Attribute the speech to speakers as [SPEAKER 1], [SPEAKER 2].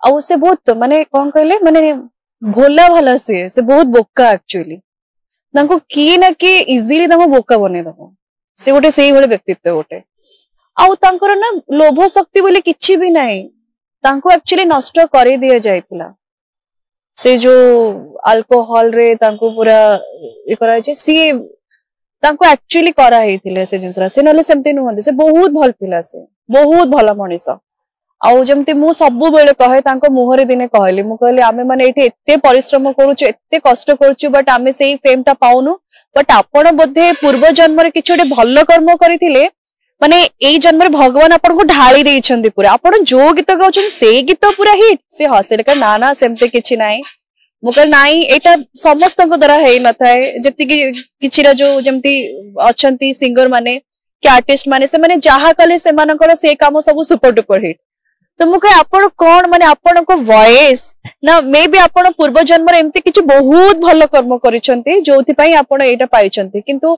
[SPEAKER 1] आउ से बहुत माने कौन कहले माने भोला भाला से बहुत बोका एक्चुअली तांको किए ना किए इजिली तांको बोका बने दबो से गोटे सेही भले व्यक्तित्व गोटे आउ तांकर ना लोभ शक्ति बोले किछि भी नाही तांको एक्चुअली नष्ट कर दिया जायतिला से जो अल्कोहल रे तांको पूरा ए करा जे सी तांको एक्चुअली करा हेतिले से जिंसरा से नले सेमते नुहंदी से बहुत भल पिला से बहुत भला मनीष आउ जमती मु सबु बेले कहे तांको मुहरे दिने कहली मु कहली आमे माने एठी एत्ते परिश्रम करूछु एत्ते कष्ट करूछु बट आमे सेही फेम ता पाउनु बट आपण बोधे पूर्व जन्म रे किछोटे भल कर्म करिथिले माने एई जन्म रे भगवान आपण को ढाली देइछन्ती पूरा आपण जो गीत गाउछन से गीत पूरा हिट से हसेले का ना ना सेमते किछि नाही मु कहली नाही एटा समस्त को द्वारा हेई न थाए जति किछिरा जो जमती अछंती सिंगर माने कि आर्टिस्ट माने से माने जहा कले से मानकर से काम सब सुपर डुपर हिट तो मुझे आपण कौन माने आपण को वॉइस ना मे बी आपण पूर्व जन्म रे एमती किछि बहुत भल कर्म करिसंती जोथि पई आपण एटा पाइछंती किंतु